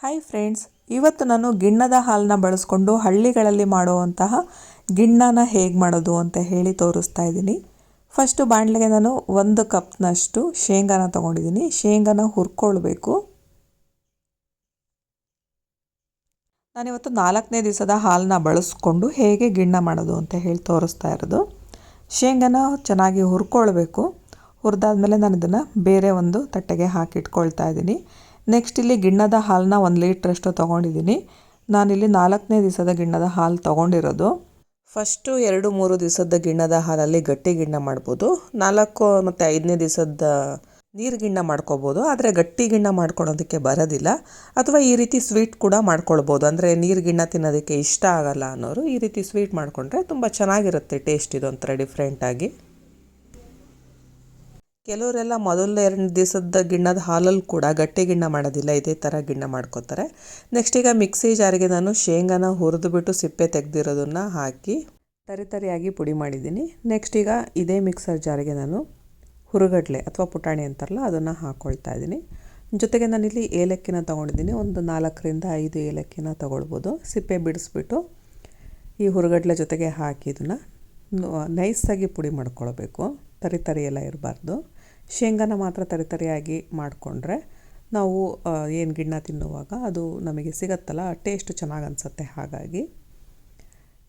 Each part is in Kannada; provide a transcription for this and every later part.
ಹಾಯ್ ಫ್ರೆಂಡ್ಸ್, ಇವತ್ತು ನಾನು ಗಿಣ್ಣದ ಹಾಲನ್ನ ಬಳಸ್ಕೊಂಡು ಹಳ್ಳಿಗಳಲ್ಲಿ ಮಾಡುವಂತಹ ಗಿಣ್ಣನ ಹೇಗೆ ಮಾಡೋದು ಅಂತ ಹೇಳಿ ತೋರಿಸ್ತಾ ಇದ್ದೀನಿ. ಫಸ್ಟು ಬಾಣಲೆಗೆ ನಾನು 1 ಕಪ್ನಷ್ಟು ಶೇಂಗಾನ ತೊಗೊಂಡಿದ್ದೀನಿ. ಶೇಂಗಾನ ಹುರ್ಕೊಳ್ಬೇಕು. ನಾನಿವತ್ತು 4ನೇ ದಿವಸದ ಹಾಲನ್ನ ಬಳಸ್ಕೊಂಡು ಹೇಗೆ ಗಿಣ್ಣ ಮಾಡೋದು ಅಂತ ಹೇಳಿ ತೋರಿಸ್ತಾ ಇರೋದು. ಶೇಂಗಾನ ಚೆನ್ನಾಗಿ ಹುರ್ಕೊಳ್ಬೇಕು. ಹುರಿದಾದ್ಮೇಲೆ ನಾನು ಇದನ್ನು ಬೇರೆ ಒಂದು ತಟ್ಟೆಗೆ ಹಾಕಿಟ್ಕೊಳ್ತಾ ಇದ್ದೀನಿ. ನೆಕ್ಸ್ಟ್ ಇಲ್ಲಿ ಗಿಣ್ಣದ ಹಾಲನ್ನ 1 ಲೀಟ್ರಷ್ಟು ತೊಗೊಂಡಿದ್ದೀನಿ. ನಾನಿಲ್ಲಿ 4ನೇ ದಿವಸದ ಗಿಣ್ಣದ ಹಾಲು ತೊಗೊಂಡಿರೋದು. ಫಸ್ಟು 2-3 ದಿವಸದ ಗಿಣ್ಣದ ಹಾಲಲ್ಲಿ ಗಟ್ಟಿ ಗಿಣ್ಣ ಮಾಡ್ಬೋದು. 4 ಮತ್ತು 5ನೇ ದಿವಸದ ನೀರು ಗಿಣ್ಣ ಮಾಡ್ಕೋಬೋದು. ಆದರೆ ಗಟ್ಟಿ ಗಿಣ್ಣ ಮಾಡ್ಕೊಳೋದಕ್ಕೆ ಬರೋದಿಲ್ಲ. ಅಥವಾ ಈ ರೀತಿ ಸ್ವೀಟ್ ಕೂಡ ಮಾಡ್ಕೊಳ್ಬೋದು. ಅಂದರೆ ನೀರು ಗಿಣ್ಣ ತಿನ್ನೋದಕ್ಕೆ ಇಷ್ಟ ಆಗಲ್ಲ ಅನ್ನೋರು ಈ ರೀತಿ ಸ್ವೀಟ್ ಮಾಡಿಕೊಂಡ್ರೆ ತುಂಬ ಚೆನ್ನಾಗಿರುತ್ತೆ. ಟೇಸ್ಟ್ ಇದೊಂಥರ ಡಿಫ್ರೆಂಟಾಗಿ. ಕೆಲವರೆಲ್ಲ ಮೊದಲ 2 ದಿವಸದ ಗಿಣ್ಣದ ಹಾಲಲ್ಲಿ ಕೂಡ ಗಟ್ಟಿ ಗಿಣ್ಣ ಮಾಡೋದಿಲ್ಲ, ಇದೇ ಥರ ಗಿಣ್ಣ ಮಾಡ್ಕೋತಾರೆ. ನೆಕ್ಸ್ಟ್ ಈಗ ಮಿಕ್ಸಿ ಜಾರಿಗೆ ನಾನು ಶೇಂಗಾನ ಹುರಿದುಬಿಟ್ಟು ಸಿಪ್ಪೆ ತೆಗೆದಿರೋದನ್ನು ಹಾಕಿ ತರಿಯಾಗಿ ಪುಡಿ ಮಾಡಿದ್ದೀನಿ. ನೆಕ್ಸ್ಟ್ ಈಗ ಇದೇ ಮಿಕ್ಸರ್ ಜಾರಿಗೆ ನಾನು ಹುರುಗಡ್ಲೆ ಅಥವಾ ಪುಟಾಣಿ ಅಂತಾರಲ್ಲ ಅದನ್ನು ಹಾಕ್ಕೊಳ್ತಾ ಇದ್ದೀನಿ. ಜೊತೆಗೆ ನಾನಿಲ್ಲಿ ಏಲಕ್ಕಿನ ತೊಗೊಂಡಿದ್ದೀನಿ. ಒಂದು 4ರಿಂದ 5 ಏಲಕ್ಕಿನ ತೊಗೊಳ್ಬೋದು. ಸಿಪ್ಪೆ ಬಿಡಿಸ್ಬಿಟ್ಟು ಈ ಹುರುಗಡ್ಲೆ ಜೊತೆಗೆ ಹಾಕಿ ಇದನ್ನು ನೈಸಾಗಿ ಪುಡಿ ಮಾಡ್ಕೊಳ್ಬೇಕು. ತರಿ ಎಲ್ಲ ಇರಬಾರ್ದು. ಶೇಂಗಾನ ಮಾತ್ರ ತರಿಯಾಗಿ ಮಾಡಿಕೊಂಡ್ರೆ ನಾವು ಏನು ಗಿಣ್ಣ ತಿನ್ನುವಾಗ ಅದು ನಮಗೆ ಸಿಗತ್ತಲ್ಲ, ಟೇಸ್ಟ್ ಚೆನ್ನಾಗಿ ಅನಿಸುತ್ತೆ. ಹಾಗಾಗಿ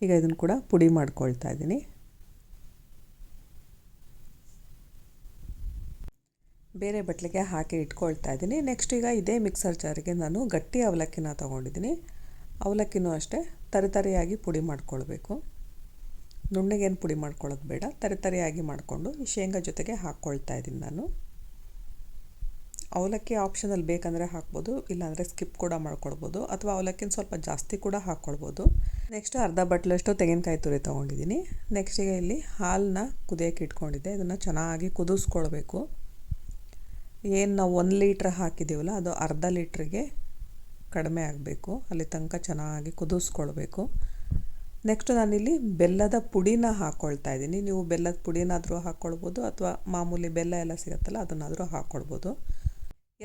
ಈಗ ಇದನ್ನು ಕೂಡ ಪುಡಿ ಮಾಡ್ಕೊಳ್ತಾ ಇದ್ದೀನಿ. ಬೇರೆ ಬಟ್ಲಿಗೆ ಹಾಕಿ ಇಟ್ಕೊಳ್ತಾ ಇದ್ದೀನಿ. ನೆಕ್ಸ್ಟ್ ಈಗ ಇದೇ ಮಿಕ್ಸರ್ ಜಾರಿಗೆ ನಾನು ಗಟ್ಟಿ ಅವಲಕ್ಕಿನ ತೊಗೊಂಡಿದ್ದೀನಿ. ಅವಲಕ್ಕಿನೂ ಅಷ್ಟೇ ತರಿಯಾಗಿ ಪುಡಿ ಮಾಡ್ಕೊಳ್ಬೇಕು. ನುಣ್ಣಗೇನು ಪುಡಿ ಮಾಡ್ಕೊಳ್ಳೋದು ಬೇಡ, ತರಿಯಾಗಿ ಮಾಡಿಕೊಂಡು ಈ ಶೇಂಗಾ ಜೊತೆಗೆ ಹಾಕ್ಕೊಳ್ತಾ ಇದ್ದೀನಿ ನಾನು. ಅವಲಕ್ಕಿ ಆಪ್ಷನಲ್ಲಿ ಬೇಕಂದರೆ ಹಾಕ್ಬೋದು, ಇಲ್ಲಾಂದರೆ ಸ್ಕಿಪ್ ಕೂಡ ಮಾಡ್ಕೊಳ್ಬೋದು. ಅಥವಾ ಅವಲಕ್ಕಿನ ಸ್ವಲ್ಪ ಜಾಸ್ತಿ ಕೂಡ ಹಾಕ್ಕೊಳ್ಬೋದು. ನೆಕ್ಸ್ಟ್ ಅರ್ಧ ಬಟ್ಲಷ್ಟು ತೆಂಗಿನಕಾಯಿ ತುರಿ ತೊಗೊಂಡಿದ್ದೀನಿ. ನೆಕ್ಸ್ಟಿಗೆ ಇಲ್ಲಿ ಹಾಲನ್ನ ಕುದಿಯೋಕ್ಕೆ ಇಟ್ಕೊಂಡಿದ್ದೆ. ಇದನ್ನು ಚೆನ್ನಾಗಿ ಕುದಿಸ್ಕೊಳ್ಬೇಕು. ಏನು ನಾವು 1 ಲೀಟ್ರ್ ಹಾಕಿದ್ದೀವಲ್ಲ ಅದು ಅರ್ಧ ಲೀಟ್ರಿಗೆ ಕಡಿಮೆ ಆಗಬೇಕು. ಅಲ್ಲಿ ತನಕ ಚೆನ್ನಾಗಿ ಕುದಿಸ್ಕೊಳ್ಬೇಕು. ನೆಕ್ಸ್ಟ್ ನಾನಿಲ್ಲಿ ಬೆಲ್ಲದ ಪುಡಿನ ಹಾಕ್ಕೊಳ್ತಾ ಇದ್ದೀನಿ. ನೀವು ಬೆಲ್ಲದ ಪುಡಿನಾದರೂ ಹಾಕ್ಕೊಳ್ಬೋದು ಅಥವಾ ಮಾಮೂಲಿ ಬೆಲ್ಲ ಎಲ್ಲ ಸಿಗುತ್ತಲ್ಲ ಅದನ್ನಾದರೂ ಹಾಕ್ಕೊಳ್ಬೋದು.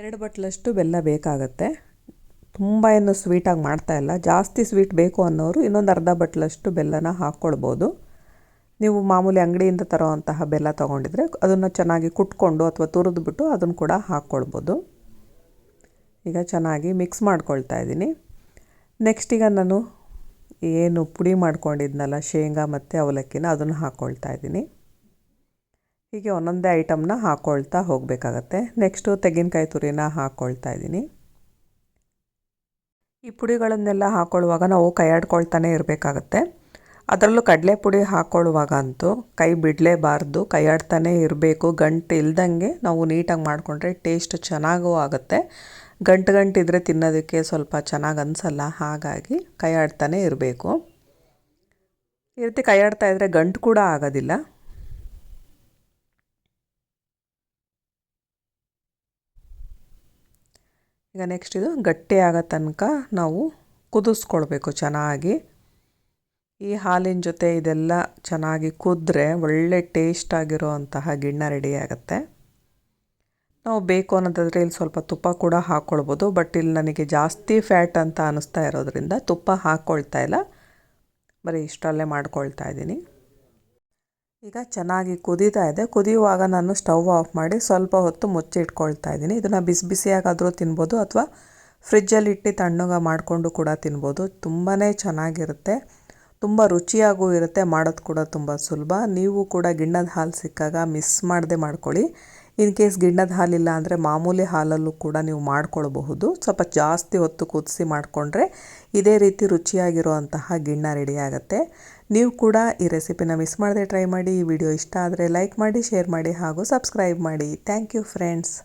2 ಬಟ್ಲಷ್ಟು ಬೆಲ್ಲ ಬೇಕಾಗತ್ತೆ. ತುಂಬ ಏನು ಸ್ವೀಟಾಗಿ ಮಾಡ್ತಾಯಿಲ್ಲ. ಜಾಸ್ತಿ ಸ್ವೀಟ್ ಬೇಕು ಅನ್ನೋರು ಇನ್ನೊಂದು ಅರ್ಧ ಬಟ್ಲಷ್ಟು ಬೆಲ್ಲನ ಹಾಕ್ಕೊಳ್ಬೋದು. ನೀವು ಮಾಮೂಲಿ ಅಂಗಡಿಯಿಂದ ತರೋವಂತಹ ಬೆಲ್ಲ ತೊಗೊಂಡಿದ್ರೆ ಅದನ್ನು ಚೆನ್ನಾಗಿ ಕುಟ್ಕೊಂಡು ಅಥವಾ ತುರಿದ್ಬಿಟ್ಟು ಅದನ್ನು ಕೂಡ ಹಾಕ್ಕೊಳ್ಬೋದು. ಈಗ ಚೆನ್ನಾಗಿ ಮಿಕ್ಸ್ ಮಾಡ್ಕೊಳ್ತಾ ಇದ್ದೀನಿ. ನೆಕ್ಸ್ಟ್ ಈಗ ನಾನು ಏನು ಪುಡಿ ಮಾಡ್ಕೊಂಡಿದ್ನಲ್ಲ ಶೇಂಗಾ ಮತ್ತು ಅವಲಕ್ಕಿನ ಅದನ್ನು ಹಾಕ್ಕೊಳ್ತಾ ಇದ್ದೀನಿ. ಹೀಗೆ ಒಂದೊಂದೇ ಐಟಮ್ನ ಹಾಕ್ಕೊಳ್ತಾ ಹೋಗಬೇಕಾಗತ್ತೆ. ನೆಕ್ಸ್ಟು ತೆಂಗಿನಕಾಯಿ ತುರಿನ ಹಾಕ್ಕೊಳ್ತಾ ಇದ್ದೀನಿ. ಈ ಪುಡಿಗಳನ್ನೆಲ್ಲ ಹಾಕ್ಕೊಳ್ಳುವಾಗ ನಾವು ಕೈ ಆಡ್ಕೊಳ್ತಾನೆ ಇರಬೇಕಾಗತ್ತೆ. ಅದರಲ್ಲೂ ಕಡಲೆ ಪುಡಿ ಹಾಕ್ಕೊಳ್ಳುವಾಗ ಅಂತೂ ಕೈ ಬಿಡಲೇಬಾರ್ದು, ಕೈ ಆಡ್ತಾನೆ ಇರಬೇಕು. ಗಂಟು ಇಲ್ದಂಗೆ ನಾವು ನೀಟಾಗಿ ಮಾಡಿಕೊಂಡ್ರೆ ಟೇಸ್ಟ್ ಚೆನ್ನಾಗೂ ಆಗುತ್ತೆ. ಗಂಟಿದ್ರೆ ತಿನ್ನೋದಕ್ಕೆ ಸ್ವಲ್ಪ ಚೆನ್ನಾಗಿ ಅನಿಸಲ್ಲ. ಹಾಗಾಗಿ ಕೈ ಆಡ್ತಾನೆ ಇರಬೇಕು. ಈ ರೀತಿ ಕೈ ಆಡ್ತಾ ಇದ್ದರೆ ಗಂಟು ಕೂಡ ಆಗೋದಿಲ್ಲ. ಈಗ ನೆಕ್ಸ್ಟ್ ಇದು ಗಟ್ಟಿ ಆಗೋ ತನಕ ನಾವು ಕುದಿಸ್ಕೊಳ್ಬೇಕು ಚೆನ್ನಾಗಿ. ಈ ಹಾಲಿನ ಜೊತೆ ಇದೆಲ್ಲ ಚೆನ್ನಾಗಿ ಕುದ್ರೆ ಒಳ್ಳೆ ಟೇಸ್ಟ್ ಆಗಿರೋ ಅಂತಹ ಗಿಣ್ಣ ರೆಡಿ ಆಗುತ್ತೆ. ನಾವು ಬೇಕು ಅನ್ನೋದಾದರೆ ಇಲ್ಲಿ ಸ್ವಲ್ಪ ತುಪ್ಪ ಕೂಡ ಹಾಕ್ಕೊಳ್ಬೋದು. ಬಟ್ ಇಲ್ಲಿ ನನಗೆ ಜಾಸ್ತಿ ಫ್ಯಾಟ್ ಅಂತ ಅನ್ನಿಸ್ತಾ ಇರೋದ್ರಿಂದ ತುಪ್ಪ ಹಾಕ್ಕೊಳ್ತಾ ಇಲ್ಲ, ಬರೀ ಇಷ್ಟರಲ್ಲೇ ಮಾಡ್ಕೊಳ್ತಾ ಇದ್ದೀನಿ. ಈಗ ಚೆನ್ನಾಗಿ ಕುದೀತಾ ಇದೆ. ಕುದಿಯುವಾಗ ನಾನು ಸ್ಟವ್ ಆಫ್ ಮಾಡಿ ಸ್ವಲ್ಪ ಹೊತ್ತು ಮುಚ್ಚಿಟ್ಕೊಳ್ತಾ ಇದ್ದೀನಿ. ಇದನ್ನು ಬಿಸಿಯಾಗಾದರೂ ತಿನ್ಬೋದು ಅಥವಾ ಫ್ರಿಜ್ಜಲ್ಲಿ ಇಟ್ಟು ತಣ್ಣಗೆ ಮಾಡಿಕೊಂಡು ಕೂಡ ತಿನ್ಬೋದು. ತುಂಬಾ ಚೆನ್ನಾಗಿರುತ್ತೆ, ತುಂಬ ರುಚಿಯಾಗೂ ಇರುತ್ತೆ. ಮಾಡೋದು ಕೂಡ ತುಂಬ ಸುಲಭ. ನೀವು ಕೂಡ ಗಿಣ್ಣದ ಹಾಲು ಸಿಕ್ಕಾಗ ಮಿಸ್ ಮಾಡದೆ ಮಾಡ್ಕೊಳ್ಳಿ. ಇನ್ ಕೇಸ್ ಗಿಣ್ಣದ ಹಾಲಿಲ್ಲ ಅಂದರೆ ಮಾಮೂಲಿ ಹಾಲಲ್ಲೂ ಕೂಡ ನೀವು ಮಾಡ್ಕೊಳ್ಬಹುದು. ಸ್ವಲ್ಪ ಜಾಸ್ತಿ ಹೊತ್ತು ಕುದಿಸಿ ಮಾಡಿಕೊಂಡ್ರೆ ಇದೇ ರೀತಿ ರುಚಿಯಾಗಿರುವಂತಹ ಗಿಣ್ಣ ರೆಡಿ ಆಗುತ್ತೆ. ನೀವು ಕೂಡ ಈ ರೆಸಿಪಿನ ಮಿಸ್ ಮಾಡದೆ ಟ್ರೈ ಮಾಡಿ. ಈ ವಿಡಿಯೋ ಇಷ್ಟ ಆದರೆ ಲೈಕ್ ಮಾಡಿ, ಶೇರ್ ಮಾಡಿ ಹಾಗೂ ಸಬ್ಸ್ಕ್ರೈಬ್ ಮಾಡಿ. Thank you friends.